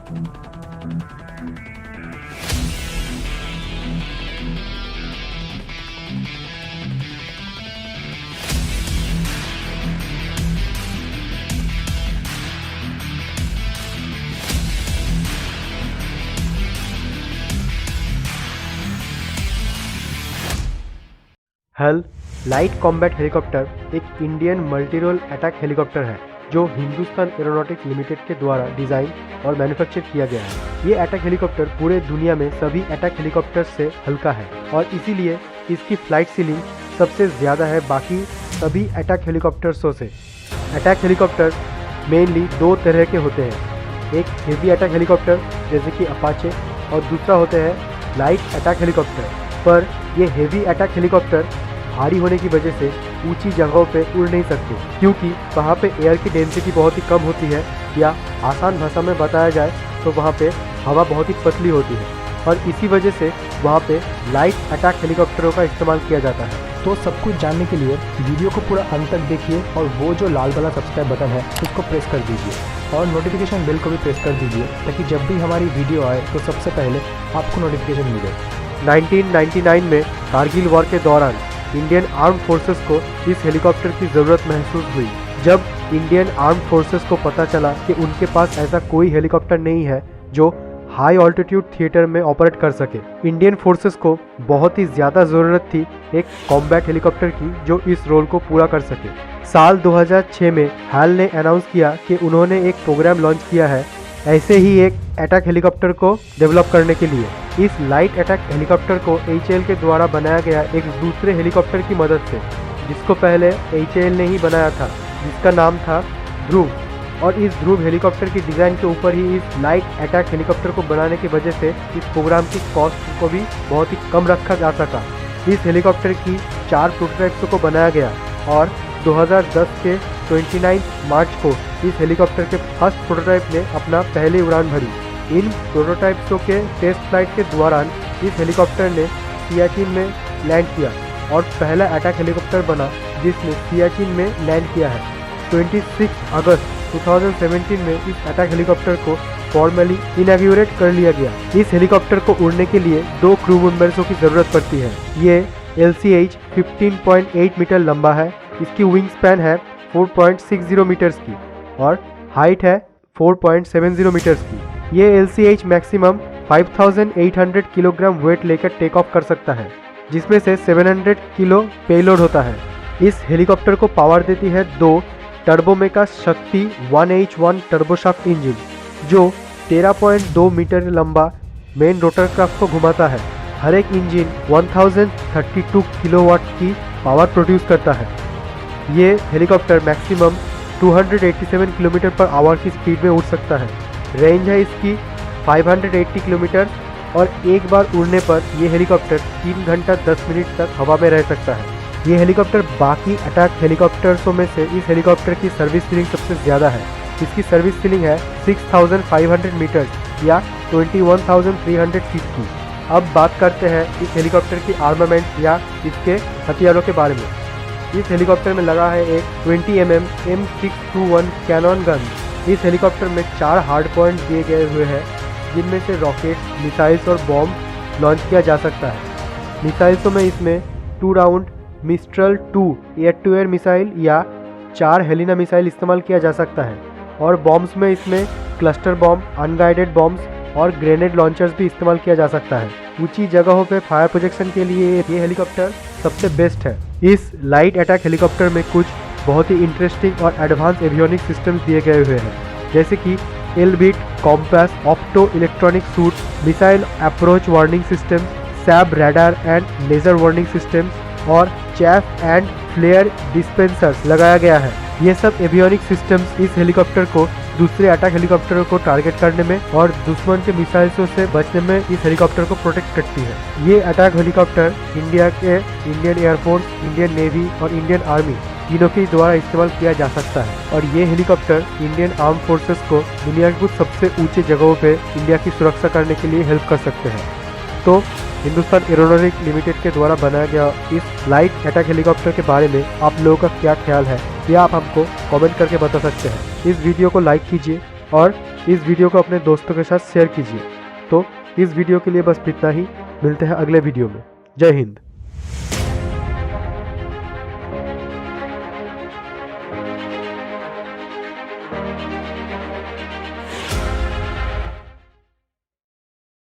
हल light combat helicopter एक Indian multi role attack helicopter है जो हिंदुस्तान एरोनॉटिक्स लिमिटेड के द्वारा डिज़ाइन और मैन्युफैक्चर किया गया है। ये अटैक हेलीकॉप्टर पूरे दुनिया में सभी अटैक हेलीकॉप्टर से हल्का है और इसीलिए इसकी फ्लाइट सीलिंग सबसे ज़्यादा है बाकी सभी अटैक हेलीकॉप्टर्सों से। अटैक हेलीकॉप्टर मेनली दो तरह के होते हैं, एक हेवी अटैक हेलीकॉप्टर जैसे कि अपाचे और दूसरा होते हैं लाइट अटैक हेलीकॉप्टर। पर ये हेवी अटैक हेलीकॉप्टर भारी होने की वजह से ऊंची जगहों पे उड़ नहीं सकते क्योंकि वहाँ पे एयर की डेंसिटी बहुत ही कम होती है, या आसान भाषा में बताया जाए तो वहाँ पे हवा बहुत ही पतली होती है और इसी वजह से वहाँ पे लाइट अटैक हेलीकॉप्टरों का इस्तेमाल किया जाता है। तो सब कुछ जानने के लिए वीडियो को पूरा अंत तक देखिए और वो जो लाल वाला सब्सक्राइब बटन है उसको प्रेस कर दीजिए और नोटिफिकेशन बेल को भी प्रेस कर दीजिए ताकि जब भी हमारी वीडियो आए तो सबसे पहले आपको नोटिफिकेशन मिले। 1999 में कारगिल वॉर के दौरान इंडियन आर्म फोर्सेस को इस हेलीकॉप्टर की ज़रूरत महसूस हुई। जब इंडियन आर्म फोर्सेस को पता चला कि उनके पास ऐसा कोई हेलीकॉप्टर नहीं है जो हाई ऑल्टीट्यूड थिएटर में ऑपरेट कर सके, इंडियन फोर्सेस को बहुत ही ज़्यादा ज़रूरत थी एक कॉम्बैट हेलीकॉप्टर की जो इस रोल को पूरा कर सके। साल 2006 में हाल ने अनाउंस किया कि उन्होंने एक प्रोग्राम लॉन्च किया है ऐसे ही एक अटैक हेलीकॉप्टर को डेवलप करने के लिए। इस लाइट अटैक हेलीकॉप्टर को HAL के द्वारा बनाया गया एक दूसरे हेलीकॉप्टर की मदद से, जिसको पहले HAL ने ही बनाया था, जिसका नाम था ध्रुव। और इस ध्रुव हेलीकॉप्टर की डिज़ाइन के ऊपर ही इस लाइट अटैक हेलीकॉप्टर को बनाने की वजह से इस प्रोग्राम की कॉस्ट को भी बहुत ही कम रखा जा सका। इस हेलीकॉप्टर की 4 प्रोटोटाइप्स को बनाया गया और 2010 के 29 मार्च को इस हेलीकॉप्टर के फर्स्ट प्रोटोटाइप ने अपना पहली उड़ान भरी। इन प्रोटोटाइप्सों के टेस्ट फ्लाइट के दौरान इस हेलीकॉप्टर ने सियाचिन में लैंड किया और पहला अटैक हेलीकॉप्टर बना जिसने सियाचिन में लैंड किया है। 26 अगस्त 2017 में इस अटैक हेलीकॉप्टर को फॉर्मली इनॉग्रेट कर लिया गया। इस हेलीकॉप्टर को उड़ने के लिए 2 क्रू मेंबर्सों की ज़रूरत पड़ती है। ये LCH 15.8 मीटर लंबा है, इसकी विंग स्पैन है 4.60 मीटर्स की और हाइट है 4.70 मीटर्स की। ये LCH मैक्सिमम 5800 किलोग्राम वेट लेकर टेक ऑफ कर सकता है, जिसमें से 700 किलो पेलोड होता है। इस हेलीकॉप्टर को पावर देती है 2 टर्बोमेका शक्ति 1H1 टर्बोशाफ्ट इंजन जो 13.2 मीटर लंबा मेन रोटरक्राफ्ट को घुमाता है। हर एक इंजन 1032 किलोवाट की पावर प्रोड्यूस करता है। ये helicopter maximum 287 kilometre per hour की स्पीड में उड़ सकता है। रेंज है इसकी 580 किलोमीटर और एक बार उड़ने पर यह हेलीकॉप्टर 3 घंटा 10 मिनट तक हवा में रह सकता है। ये हेलीकॉप्टर बाकी अटैक हेलीकॉप्टर्सों में से इस हेलीकॉप्टर की सर्विस सीलिंग सबसे ज़्यादा है। इसकी सर्विस सीलिंग है 6500 मीटर या 21,300 फीट की। अब बात करते हैं इस हेलीकॉप्टर की आर्मामेंट या इसके हथियारों के बारे में। इस हेलीकॉप्टर में लगा है एक 20 mm M621 कैनन गन। इस हेलीकॉप्टर में 4 हार्ड पॉइंट दिए गए हुए हैं जिनमें से रॉकेट्स, मिसाइल्स और बॉम्ब लॉन्च किया जा सकता है। मिसाइल्सों में इसमें 2 round Mistral 2 air to air missile या 4 हेलिना मिसाइल इस्तेमाल किया जा सकता है और बॉम्ब्स में इसमें क्लस्टर बॉम्ब, अनगाइडेड बॉम्ब्स और ग्रेनेड लॉन्चर्स भी इस्तेमाल किया जा सकता है। ऊंची जगहों पे फायर प्रोजेक्शन के लिए ये हेलीकॉप्टर सबसे बेस्ट है। इस लाइट अटैक हेलीकॉप्टर में कुछ बहुत ही इंटरेस्टिंग और एडवांस एवियोनिक सिस्टम्स दिए गए हुए हैं, जैसे कि Elbit, compass, opto electronic suite, missile approach warning system, Saab radar and laser warning system और चैफ एंड फ्लेयर डिस्पेंसर्स लगाया गया है। ये सब एवियोनिक सिस्टम्स इस हेलीकॉप्टर को दूसरे अटैक हेलीकॉप्टरों को टारगेट करने में और दुश्मन के मिसाइल्सों से बचने में इस हेलीकॉप्टर को प्रोटेक्ट करती है। ये अटैक हेलीकॉप्टर इंडिया के इंडियन एयरफोर्स, इंडियन नेवी और इंडियन आर्मी तीनों के द्वारा इस्तेमाल किया जा सकता है और ये हेलीकॉप्टर इंडियन आर्म फोर्सेस को दुनिया की कुछ सबसे ऊंचे जगहों पे इंडिया की सुरक्षा करने के लिए हेल्प कर सकते हैं। तो हिंदुस्तान एरोनॉटिक्स लिमिटेड के द्वारा बनाया गया इस लाइट अटैक हेलीकॉप्टर के बारे में आप लोगों का क्या ख्याल है, ये आप हमको कमेंट करके बता सकते हैं। इस वीडियो को लाइक कीजिए और इस वीडियो को अपने दोस्तों के साथ शेयर कीजिए। तो इस वीडियो के लिए बस इतना ही, मिलते हैं अगले वीडियो में। जय हिंद।